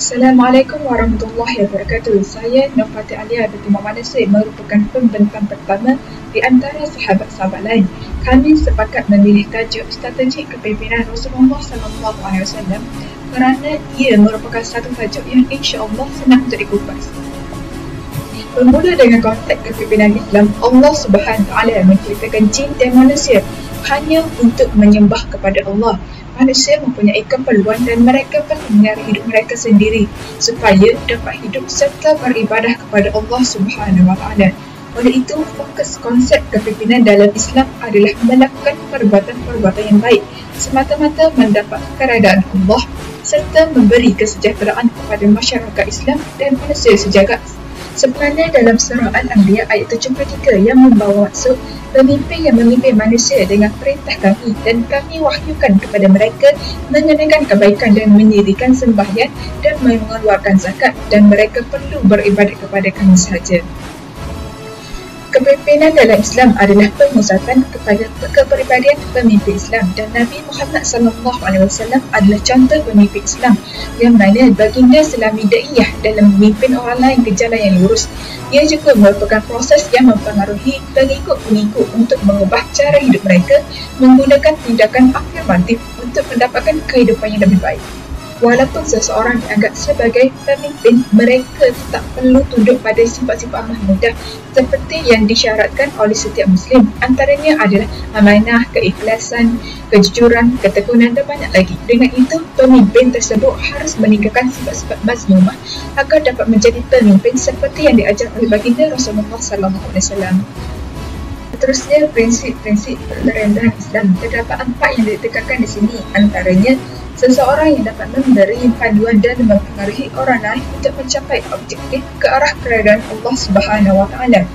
Assalamualaikum warahmatullahi wabarakatuh. Saya Nurfati Alia binti Muhammad Nasir merupakan pembentang pertama di antara sahabat-sahabat lain. Kami sepakat memilih tajuk strategi kepimpinan Rasulullah SAW kerana ia merupakan satu tajuk yang insya-Allah senang untuk dikupas. Bermula dengan konteks kepimpinan Islam, Allah Subhanahu Wa Taala menciptakan jin dan manusia hanya untuk menyembah kepada Allah. Manusia mempunyai keperluan dan mereka perlu menyara hidup mereka sendiri supaya dapat hidup serta beribadah kepada Allah Subhanahu Wa Taala. Oleh itu, fokus konsep kepimpinan dalam Islam adalah melakukan perbuatan-perbuatan yang baik semata-mata mendapat keredaan Allah serta memberi kesejahteraan kepada masyarakat Islam dan manusia sejagat. Sebenarnya dalam surah Al-Anbiya ayat 73 yang membawa maksud pemimpin yang memimpin manusia dengan perintah kami dan kami wahyukan kepada mereka mengenakan kebaikan dan mendirikan sembahyang dan mengeluarkan zakat dan mereka perlu beribadat kepada kami sahaja. Kepimpinan dalam Islam adalah pemusatan kepada kepribadian pemimpin Islam dan Nabi Muhammad SAW adalah contoh pemimpin Islam yang mana baginda selami daiyah dalam memimpin orang lain ke jalan yang lurus. Ia juga merupakan proses yang mempengaruhi pengikut-pengikut untuk mengubah cara hidup mereka menggunakan tindakan afirmatif untuk mendapatkan kehidupan yang lebih baik. Walaupun seseorang dianggap sebagai pemimpin, mereka tak perlu tunduk pada sifat-sifat mahmudah seperti yang disyaratkan oleh setiap Muslim. Antaranya adalah amanah, keikhlasan, kejujuran, ketekunan dan banyak lagi. Dengan itu, pemimpin tersebut harus meninggalkan sifat-sifat mazmumah agar dapat menjadi pemimpin seperti yang diajar oleh baginda Rasulullah SAW. Seterusnya, prinsip-prinsip perendahan Islam. Terdapat 4 yang ditekankan di sini, antaranya seseorang yang dapat memberi panduan dan mempengaruhi orang lain untuk mencapai objektif ke arah keredaan Allah Subhanahu Wa Taala.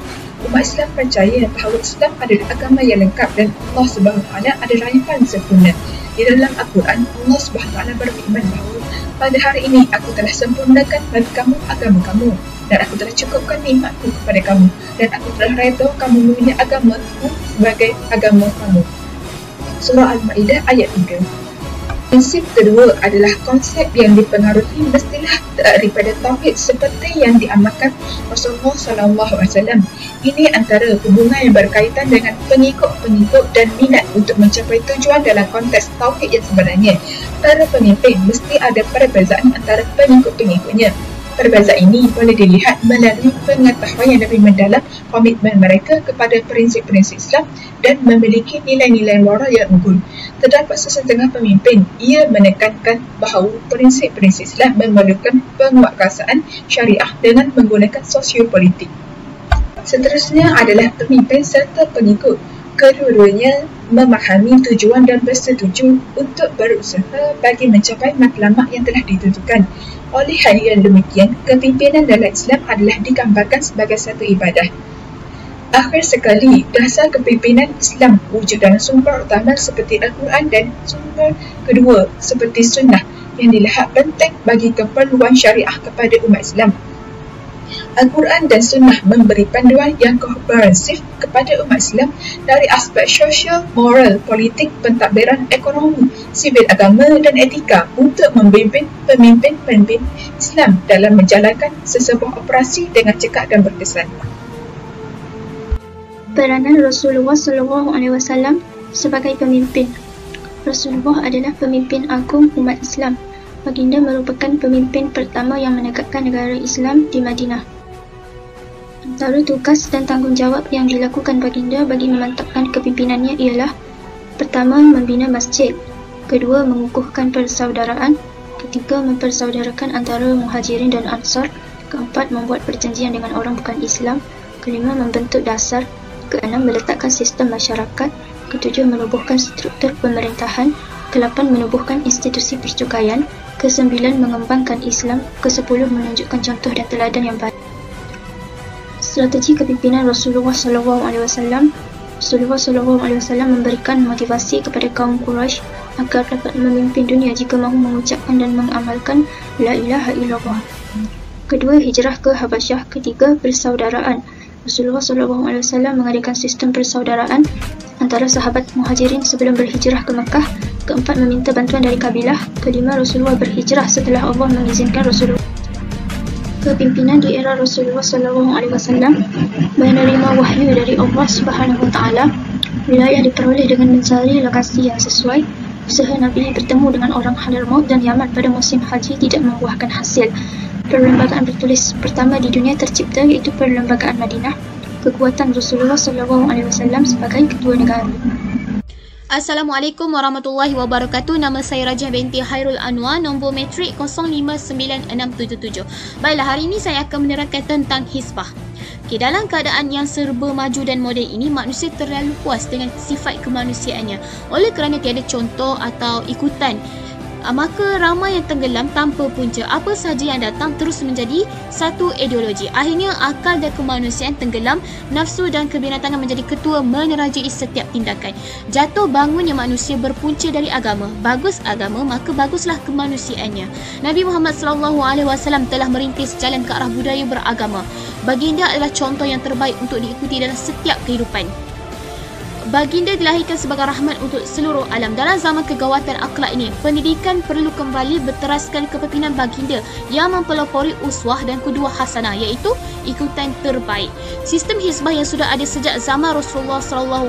Umat Islam percaya bahawa Islam adalah agama yang lengkap dan Allah Subhanahu Wa Taala adalah yang paling sempurna. Di dalam Al-Quran, Allah Subhanahu Wa Taala berfirman bahawa pada hari ini aku telah sempurnakan bagi kamu agama kamu dan aku telah cukupkan nikmatku kepada kamu dan aku telah redha kamu memilih agamaku sebagai agama kamu. Surah Al-Ma'idah ayat 3. Prinsip kedua adalah konsep yang dipengaruhi mestilah daripada tauhid seperti yang diamalkan Rasulullah SAW. Ini antara hubungan yang berkaitan dengan pengikut-pengikut dan minat untuk mencapai tujuan dalam konteks tauhid yang sebenarnya. Para pemimpin mesti ada perbezaan antara pengikut-pengikutnya. Perbezaan ini boleh dilihat melalui pengetahuan yang lebih mendalam, komitmen mereka kepada prinsip-prinsip Islam dan memiliki nilai-nilai moral yang unggul. Terdapat sesetengah pemimpin, ia menekankan bahawa prinsip-prinsip Islam memerlukan penguatkuasaan syariah dengan menggunakan sosiopolitik. Seterusnya adalah pemimpin serta pengikut. Kedua-duanya memahami tujuan dan bersetuju untuk berusaha bagi mencapai matlamat yang telah ditentukan. Oleh hal yang demikian, kepimpinan dalam Islam adalah digambarkan sebagai satu ibadah. Akhir sekali, dasar kepimpinan Islam wujud dalam sumber utama seperti Al-Quran dan sumber kedua seperti Sunnah yang dilihat penting bagi keperluan syariah kepada umat Islam. Al-Quran dan Sunnah memberi panduan yang komprehensif kepada umat Islam dari aspek sosial, moral, politik, pentadbiran, ekonomi, sibil agama dan etika untuk membimbing pemimpin-pemimpin Islam dalam menjalankan sesebuah operasi dengan cekap dan berkesan. Peranan Rasulullah SAW sebagai pemimpin. Rasulullah adalah pemimpin agung umat Islam. Baginda merupakan pemimpin pertama yang menegakkan negara Islam di Madinah. Antara tugas dan tanggungjawab yang dilakukan baginda bagi memantapkan kepimpinannya ialah: pertama, membina masjid; kedua, mengukuhkan persaudaraan; ketiga, mempersaudarakan antara muhajirin dan ansar; keempat, membuat perjanjian dengan orang bukan Islam; kelima, membentuk dasar; keenam, meletakkan sistem masyarakat; ketujuh, menubuhkan struktur pemerintahan; ke-8, menubuhkan institusi percukaian; ke-9, mengembangkan Islam; ke-10, menunjukkan contoh dan teladan yang baik. Strategi kepimpinan Rasulullah SAW. Rasulullah SAW memberikan motivasi kepada kaum Quraisy agar dapat memimpin dunia jika mahu mengucapkan dan mengamalkan La ilaha illallah. Kedua, hijrah ke Habasyah. Ketiga, persaudaraan. Rasulullah SAW mengadakan sistem persaudaraan antara sahabat muhajirin sebelum berhijrah ke Mekah Keempat, meminta bantuan dari kabilah. Kelima, Rasulullah berhijrah setelah Allah mengizinkan Rasulullah. Kepimpinan di era Rasulullah SAW menerima wahyu dari Allah Subhanahu Wa Taala. Wilayah diperoleh dengan mencari lokasi yang sesuai. Usaha Nabi bertemu dengan orang Hadramaut dan Yaman pada musim haji tidak membuahkan hasil. Perlembagaan bertulis pertama di dunia tercipta, iaitu Perlembagaan Madinah. Kekuatan Rasulullah SAW sebagai ketua negara. Assalamualaikum warahmatullahi wabarakatuh. Nama saya Rajah binti Hairul Anwar, nombor matrik 059677. Baiklah, hari ini saya akan menerangkan tentang Hizbah. Okay, dalam keadaan yang serba maju dan moden ini, manusia terlalu puas dengan sifat kemanusiaannya. Oleh kerana tiada contoh atau ikutan, maka ramai yang tenggelam tanpa punca. Apa sahaja yang datang terus menjadi satu ideologi. Akhirnya akal dan kemanusiaan tenggelam, nafsu dan kebinatangan menjadi ketua menerajai setiap tindakan. Jatuh bangunnya manusia berpunca dari agama. Bagus agama, maka baguslah kemanusiaannya. Nabi Muhammad SAW telah merintis jalan ke arah budaya beragama. Baginda adalah contoh yang terbaik untuk diikuti dalam setiap kehidupan. Baginda dilahirkan sebagai rahmat untuk seluruh alam. Dalam zaman kegawatan akhlak ini, pendidikan perlu kembali berteraskan kepimpinan baginda yang mempelopori uswah dan qudwah hasanah, iaitu ikutan terbaik. Sistem hizbah yang sudah ada sejak zaman Rasulullah SAW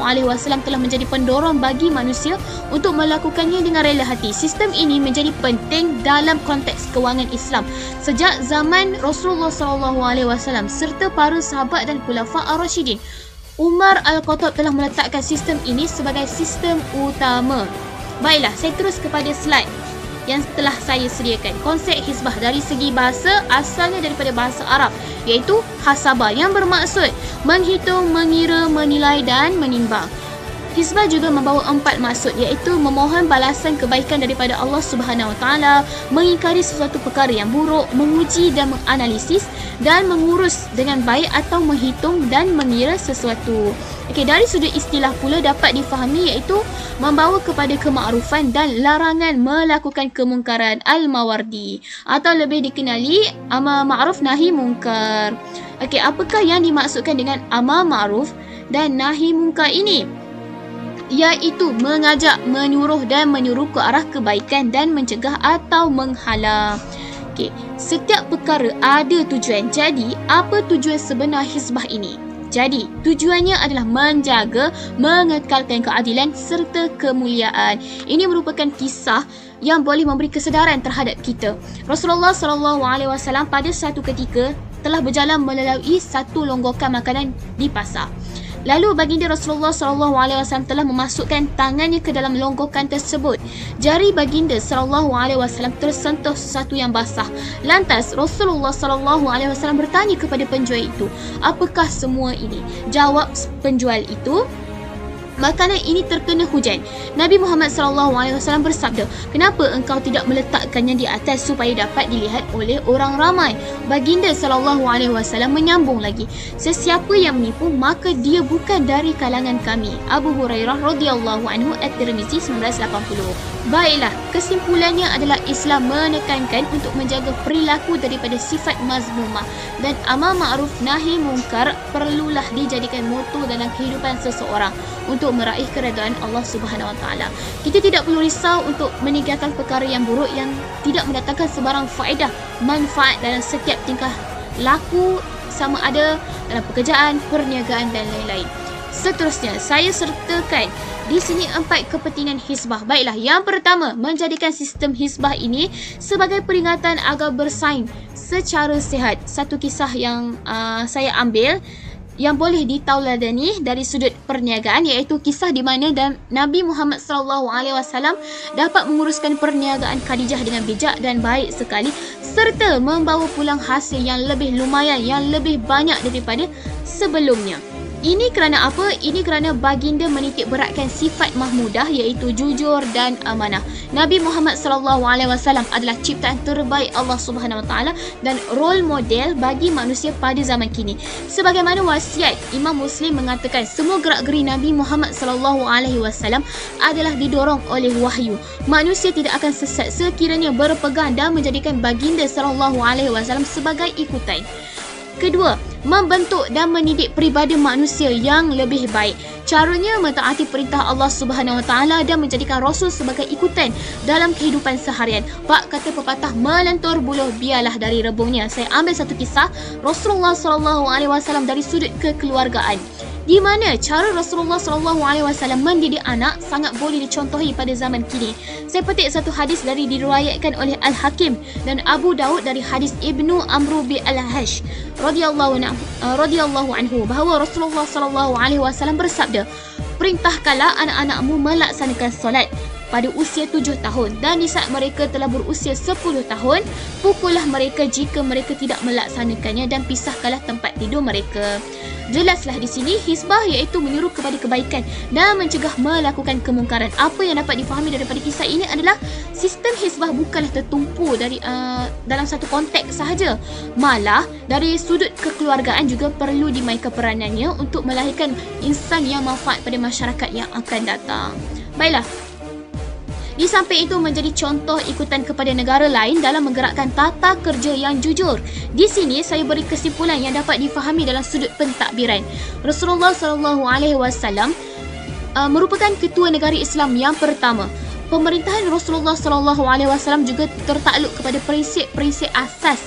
telah menjadi pendorong bagi manusia untuk melakukannya dengan rela hati. Sistem ini menjadi penting dalam konteks kewangan Islam sejak zaman Rasulullah SAW serta para sahabat dan khulafa ar-rasyidin. Umar Al-Khattab telah meletakkan sistem ini sebagai sistem utama. Baiklah, saya terus kepada slide yang telah saya sediakan. Konsep hizbah dari segi bahasa asalnya daripada bahasa Arab, iaitu hasabah, yang bermaksud menghitung, mengira, menilai dan menimbang. Hizbah juga membawa 4 maksud, iaitu memohon balasan kebaikan daripada Allah Subhanahu Wa Taala, mengingkari sesuatu perkara yang buruk, menguji dan menganalisis, dan mengurus dengan baik atau menghitung dan mengira sesuatu. Okey, dari sudut istilah pula dapat difahami iaitu membawa kepada kemakrufan dan larangan melakukan kemungkaran, al-Mawardi, atau lebih dikenali amar ma'ruf nahi munkar. Okey, apakah yang dimaksudkan dengan amar ma'ruf dan nahi munkar ini? Iaitu mengajak, menyuruh dan menyuruh ke arah kebaikan dan mencegah atau menghalang. Okey, setiap perkara ada tujuan. Jadi, apa tujuan sebenar hizbah ini? Jadi, tujuannya adalah menjaga, mengekalkan keadilan serta kemuliaan. Ini merupakan kisah yang boleh memberi kesedaran terhadap kita. Rasulullah SAW pada satu ketika telah berjalan melalui satu longgokan makanan di pasar. Lalu baginda Rasulullah SAW telah memasukkan tangannya ke dalam longgokan tersebut. Jari baginda SAW tersentuh sesuatu yang basah. Lantas Rasulullah SAW bertanya kepada penjual itu, apakah semua ini? Jawab penjual itu, makanan ini terkena hujan. Nabi Muhammad SAW bersabda, kenapa engkau tidak meletakkannya di atas supaya dapat dilihat oleh orang ramai? Baginda SAW menyambung lagi, sesiapa yang menipu maka dia bukan dari kalangan kami. Abu Hurairah radhiyallahu anhu, At-Tirmizi 1980. Baiklah, kesimpulannya adalah Islam menekankan untuk menjaga perilaku daripada sifat mazmumah, dan amar ma'ruf nahi munkar perlulah dijadikan moto dalam kehidupan seseorang untuk meraih keredaan Allah Subhanahu Wa Taala. Kita tidak perlu risau untuk meninggalkan perkara yang buruk yang tidak mendatangkan sebarang faedah, manfaat dalam setiap tingkah laku, sama ada dalam pekerjaan, perniagaan dan lain-lain. Seterusnya, saya sertakan di sini 4 kepentingan hizbah. Baiklah, yang pertama, menjadikan sistem hizbah ini sebagai peringatan agar bersaing secara sihat. Satu kisah yang saya ambil yang boleh ditauladani dari sudut perniagaan, iaitu kisah di mana Nabi Muhammad SAW dapat menguruskan perniagaan Khadijah dengan bijak dan baik sekali, serta membawa pulang hasil yang lebih lumayan, yang lebih banyak daripada sebelumnya. Ini kerana apa? Ini kerana baginda menitik beratkan sifat mahmudah, iaitu jujur dan amanah. Nabi Muhammad SAW adalah ciptaan terbaik Allah Subhanahu Wa Taala dan role model bagi manusia pada zaman kini. Sebagaimana wasiat Imam Muslim mengatakan, semua gerak-geri Nabi Muhammad SAW adalah didorong oleh wahyu. Manusia tidak akan sesat sekiranya berpegang dan menjadikan baginda SAW sebagai ikutan. Kedua, membentuk dan mendidik peribadi manusia yang lebih baik. Caranya mentaati perintah Allah Subhanahu Wa Taala dan menjadikan Rasul sebagai ikutan dalam kehidupan seharian. Pak kata pepatah, melentur buluh biarlah dari rebungnya. Saya ambil satu kisah Rasulullah SAW dari sudut kekeluargaan, di mana cara Rasulullah SAW mendidik anak sangat boleh dicontohi pada zaman kini. Saya petik satu hadis dari diriwayatkan oleh Al-Hakim dan Abu Daud dari hadis Ibnu Amru bin Al-Hash radhiyallahu anhu bahawa Rasulullah SAW bersabda, perintahkanlah anak-anakmu melaksanakan solat pada usia 7 tahun dan di saat mereka telah berusia 10 tahun, pukullah mereka jika mereka tidak melaksanakannya dan pisahkanlah tempat tidur mereka. Jelaslah di sini hizbah iaitu menyuruh kepada kebaikan dan mencegah melakukan kemungkaran. Apa yang dapat difahami daripada kisah ini adalah sistem hizbah bukanlah tertumpu dari dalam satu konteks sahaja. Malah dari sudut kekeluargaan juga perlu dimainkan peranannya untuk melahirkan insan yang manfaat pada masyarakat yang akan datang. Baiklah, di samping itu menjadi contoh ikutan kepada negara lain dalam menggerakkan tata kerja yang jujur. Di sini saya beri kesimpulan yang dapat difahami dalam sudut pentadbiran. Rasulullah SAW merupakan ketua negara Islam yang pertama. Pemerintahan Rasulullah SAW juga tertakluk kepada prinsip-prinsip asas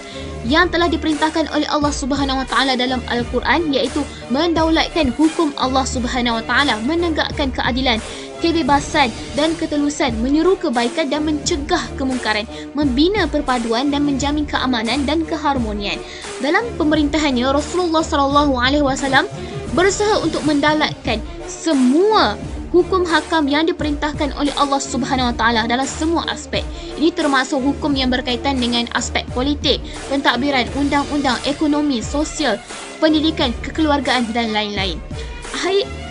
yang telah diperintahkan oleh Allah Subhanahu Wa Taala dalam Al-Quran, iaitu mendaulatkan hukum Allah Subhanahu Wa Taala, menegakkan keadilan, kebebasan dan ketelusan, menyuruh kebaikan dan mencegah kemungkaran, membina perpaduan dan menjamin keamanan dan keharmonian. Dalam pemerintahannya, Rasulullah SAW berusaha untuk mendaulatkan semua hukum hakam yang diperintahkan oleh Allah Subhanahu Wa Taala dalam semua aspek. Ini termasuk hukum yang berkaitan dengan aspek politik, pentadbiran, undang-undang, ekonomi, sosial, pendidikan, kekeluargaan dan lain-lain.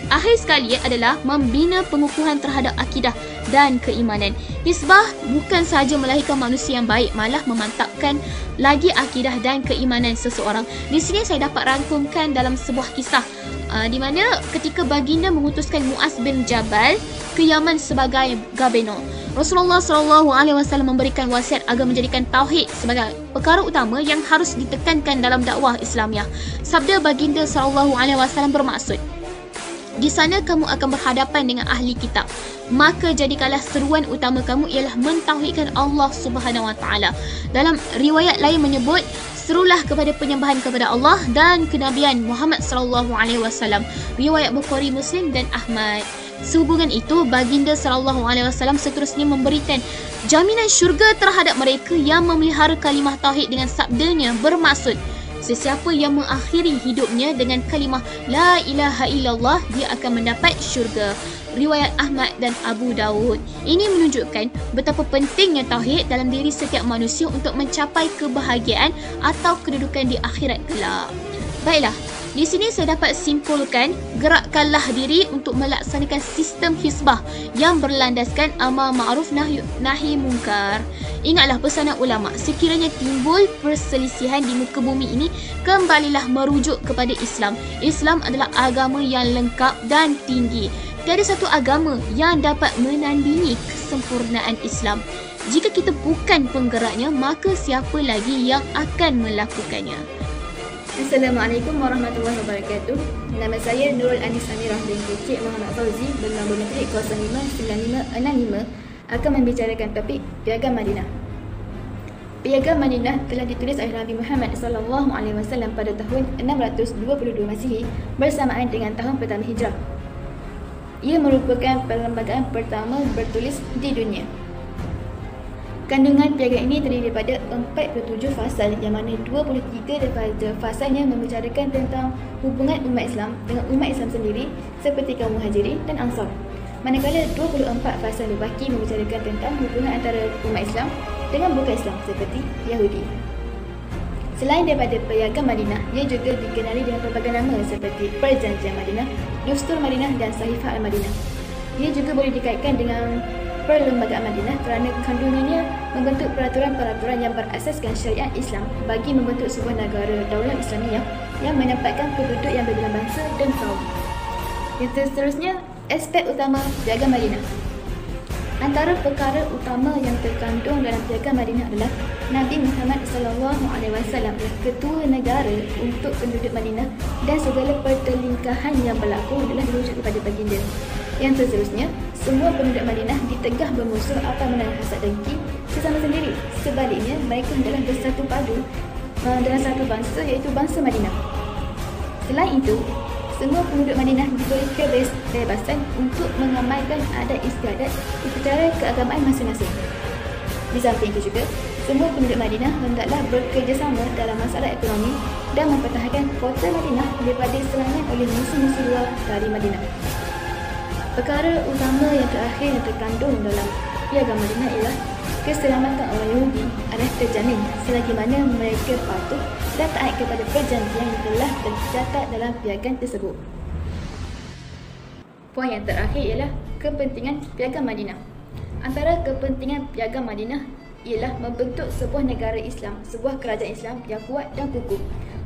Akhir sekali adalah membina pengukuhan terhadap akidah dan keimanan. Hizbah bukan sahaja melahirkan manusia yang baik, malah memantapkan lagi akidah dan keimanan seseorang. Di sini saya dapat rangkumkan dalam sebuah kisah di mana ketika baginda mengutuskan Muaz bin Jabal ke Yaman sebagai gubernur, Rasulullah SAW memberikan wasiat agar menjadikan tauhid sebagai perkara utama yang harus ditekankan dalam dakwah Islamiah. Sabda baginda SAW bermaksud, di sana kamu akan berhadapan dengan ahli kitab, maka jadikanlah seruan utama kamu ialah mentauhidkan Allah Subhanahu Wa Taala. Dalam riwayat lain menyebut, serulah kepada penyembahan kepada Allah dan kenabian Muhammad SAW. Riwayat Bukhari, Muslim dan Ahmad. Sehubungan itu, baginda SAW seterusnya memberikan jaminan syurga terhadap mereka yang memelihara kalimah tauhid dengan sabdanya bermaksud, sesiapa yang mengakhiri hidupnya dengan kalimah La ilaha illallah, dia akan mendapat syurga. Riwayat Ahmad dan Abu Daud. Ini menunjukkan betapa pentingnya tauhid dalam diri setiap manusia untuk mencapai kebahagiaan atau kedudukan di akhirat kelak. Baiklah, di sini saya dapat simpulkan, gerakkanlah diri untuk melaksanakan sistem hizbah yang berlandaskan amal ma'ruf nahi mungkar. Ingatlah pesanan ulama, sekiranya timbul perselisihan di muka bumi ini, kembalilah merujuk kepada Islam. Islam adalah agama yang lengkap dan tinggi. Tiada satu agama yang dapat menandingi kesempurnaan Islam. Jika kita bukan penggeraknya, maka siapa lagi yang akan melakukannya? Assalamualaikum warahmatullahi wabarakatuh. Nama saya Nurul Anis Amirah binti Cik Muhammad Fauzi, bernombor metrik 059565, akan membicarakan topik Piagam Madinah. Piagam Madinah telah ditulis oleh Nabi Muhammad SAW pada tahun 622 Masihi bersamaan dengan tahun pertama Hijrah. Ia merupakan perlembagaan pertama bertulis di dunia. Kandungan piagam ini terdiri daripada 47 fasal, yang mana 23 daripada fasalnya membicarakan tentang hubungan umat Islam dengan umat Islam sendiri seperti kaum Muhajirin dan Ansar. Manakala 24 fasal berbaki membicarakan tentang hubungan antara umat Islam dengan bukan Islam seperti Yahudi. Selain daripada Piagam Madinah, ia juga dikenali dengan pelbagai nama seperti Perjanjian Madinah, Dustur Madinah dan Sahifah Al-Madinah. Ia juga boleh dikaitkan dengan Perlembagaan Madinah kerana kandungannya membentuk peraturan-peraturan yang berasaskan syariat Islam bagi membentuk sebuah negara daulah Islamiah yang menempatkan penduduk yang berbilang bangsa dan kaum. Yang seterusnya, aspek utama Piagam Madinah. Antara perkara utama yang terkandung dalam Piagam Madinah adalah Nabi Muhammad SAW adalah ketua negara untuk penduduk Madinah dan segala pertelingkahan yang berlaku adalah dirujuk kepada baginda. Yang seterusnya, semua penduduk Madinah ditegah bermusuh atau menahan hasad dengki sesama sendiri. Sebaliknya, mereka adalah bersatu padu dalam satu bangsa, iaitu bangsa Madinah. Selain itu, semua penduduk Madinah diberi kebebasan untuk mengamalkan adat istiadat upacara keagamaan masing-masing. Di samping itu juga, semua penduduk Madinah hendaklah bekerjasama dalam masalah ekonomi dan mempertahankan kota Madinah daripada serangan oleh musuh-musuh luar dari Madinah. Perkara utama yang terakhir yang terkandung dalam Piagam Madinah ialah keselamatan orang Yahudi adalah terjamin selagi mana mereka patuh dan taat kepada perjanjian yang telah tercatat dalam piagam tersebut. Poin yang terakhir ialah kepentingan Piagam Madinah. Antara kepentingan Piagam Madinah ialah membentuk sebuah negara Islam, sebuah kerajaan Islam yang kuat dan kukuh.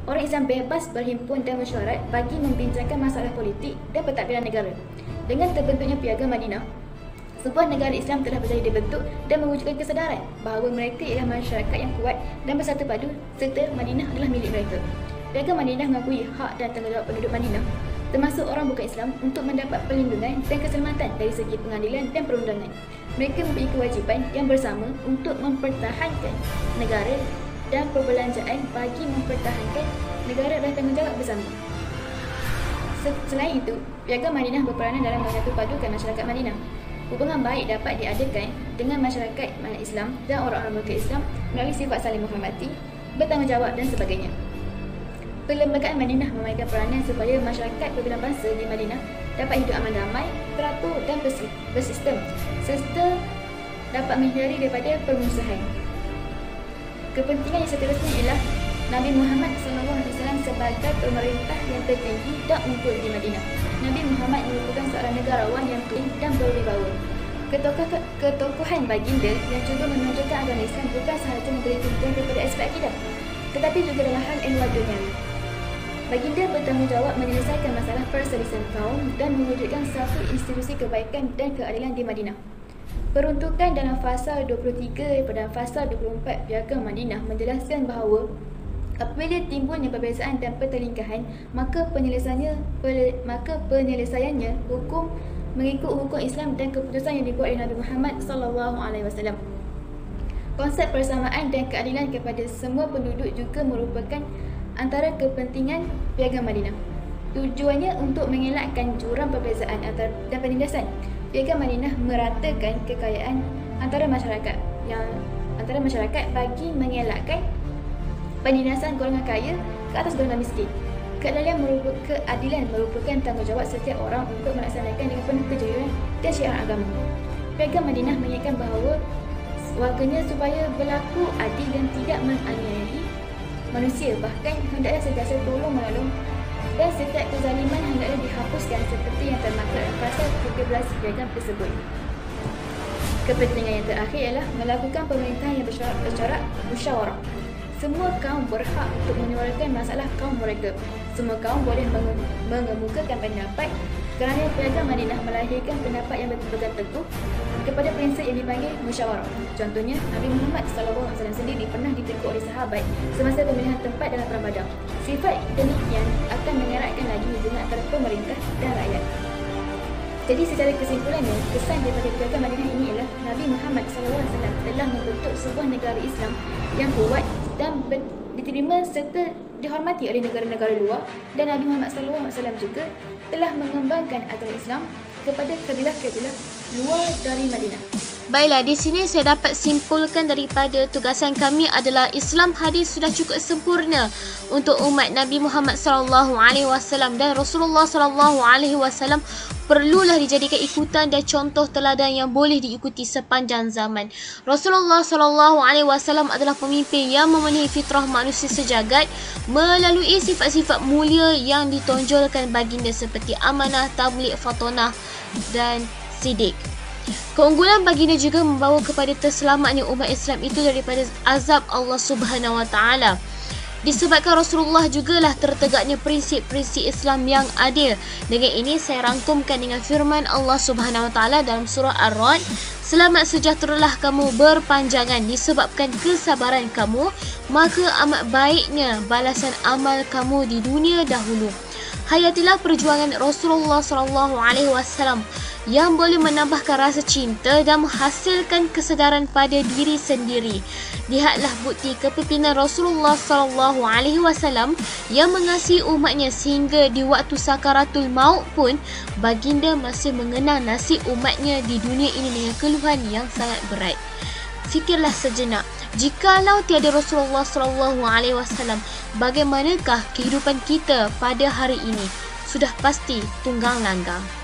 Orang Islam bebas berhimpun dan mesyuarat bagi membincangkan masalah politik dan pentadbiran negara. Dengan terbentuknya Piagam Madinah, sebuah negara Islam telah berjaya dibentuk dan mewujudkan kesedaran bahawa mereka ialah masyarakat yang kuat dan bersatu padu serta Madinah adalah milik mereka. Piagam Madinah mengakui hak dan tanggungjawab penduduk Madinah, termasuk orang bukan Islam, untuk mendapat perlindungan dan keselamatan dari segi pengadilan dan perundangan. Mereka mempunyai kewajipan yang bersama untuk mempertahankan negara dan perbelanjaan bagi mempertahankan negara dan tanggungjawab bersama. Selain itu, Piagam Madinah berperanan dalam menyatupadukan masyarakat Madinah. Hubungan baik dapat diadakan dengan masyarakat Islam dan orang-orang bukan Islam melalui sifat saling menghormati, bertanggungjawab dan sebagainya. Perlembagaan Madinah memainkan peranan supaya masyarakat berbilang bangsa di Madinah dapat hidup aman damai, teratur dan bersistem serta dapat menghindari daripada permusuhan. Kepentingan yang seterusnya ialah Nabi Muhammad SAW sebagai pemerintah yang tertinggi dan unggul di Madinah. Nabi Muhammad merupakan seorang negarawan yang tinggi dan berwibawa. Ketokohan baginda yang cuba menunjukkan agama Islam bukan sahaja memberi tumpuan kepada aspek akidah, tetapi juga dalam hal ehwal duniawi. Baginda bertanggungjawab menyelesaikan masalah perselisihan kaum dan mewujudkan satu institusi kebaikan dan keadilan di Madinah. Peruntukan dalam fasal 23 daripada fasal 24 Piagam Madinah menjelaskan bahawa apabila timbulnya perbezaan dan pertelingkahan, maka penyelesaiannya hukum mengikut hukum Islam dan keputusan yang dibuat oleh Nabi Muhammad SAW. Konsep persamaan dan keadilan kepada semua penduduk juga merupakan antara kepentingan Piagam Madinah. Tujuannya untuk mengelakkan jurang perbezaan dan penindasan. Piagam Madinah meratakan kekayaan antara masyarakat bagi mengelakkan penindasan golongan kaya ke atas golongan miskin. Keadilan merupakan tanggungjawab setiap orang untuk melaksanakan dengan penuh kejujuran dan syiar agama. Piagam Madinah mengingatkan bahawa warganya supaya berlaku adil dan tidak menganiayai manusia, bahkan hendaklah sentiasa tolong menolong dan setiap kezaliman hendaklah dihapuskan seperti yang termaktub dalam pasal 13 piagam tersebut. Kepentingan yang terakhir ialah melakukan pemerintahan yang bercorak musyawarah. Semua kaum berhak untuk menyuarakan masalah kaum mereka. Semua kaum boleh mengemukakan pendapat kerana Piagam Madinah melahirkan pendapat yang berpegang teguh kepada prinsip yang dipanggil musyawarah. Contohnya, Nabi Muhammad SAW sendiri pernah ditegur oleh sahabat semasa pemilihan tempat dalam Perang Badar. Sifat demikian akan mengeratkan lagi hubungan antara pemerintah dan rakyat. Jadi secara kesimpulannya, kesan daripada Piagam Madinah ini ialah Nabi Muhammad SAW telah membentuk sebuah negara Islam yang kuat dan diterima serta dihormati oleh negara-negara luar, dan Nabi Muhammad SAW juga telah mengembangkan agama Islam kepada kabilah-kabilah luar dari Madinah. Baiklah, di sini saya dapat simpulkan daripada tugasan kami adalah Islam hadis sudah cukup sempurna untuk umat Nabi Muhammad SAW, dan Rasulullah SAW perlulah dijadikan ikutan dan contoh teladan yang boleh diikuti sepanjang zaman. Rasulullah SAW adalah pemimpin yang memenuhi fitrah manusia sejagat melalui sifat-sifat mulia yang ditonjolkan baginda seperti amanah, tabligh, fatonah dan sidik. Keunggulan baginda juga membawa kepada terselamatnya umat Islam itu daripada azab Allah Subhanahu Wa Taala. Disebabkan Rasulullah jugalah tertegaknya prinsip-prinsip Islam yang adil. Dengan ini saya rangkumkan dengan firman Allah Subhanahu Wa Taala dalam surah Ar-Ra'd Selamat sejahteralah kamu berpanjangan disebabkan kesabaran kamu, maka amat baiknya balasan amal kamu di dunia dahulu. Hayatilah perjuangan Rasulullah SAW yang boleh menambahkan rasa cinta dan menghasilkan kesedaran pada diri sendiri. Lihatlah bukti kepimpinan Rasulullah SAW yang mengasihi umatnya sehingga di waktu sakaratul maut pun baginda masih mengenang nasib umatnya di dunia ini dengan keluhan yang sangat berat. Fikirlah sejenak, jikalau tiada Rasulullah SAW, bagaimanakah kehidupan kita pada hari ini? Sudah pasti tunggang langgang.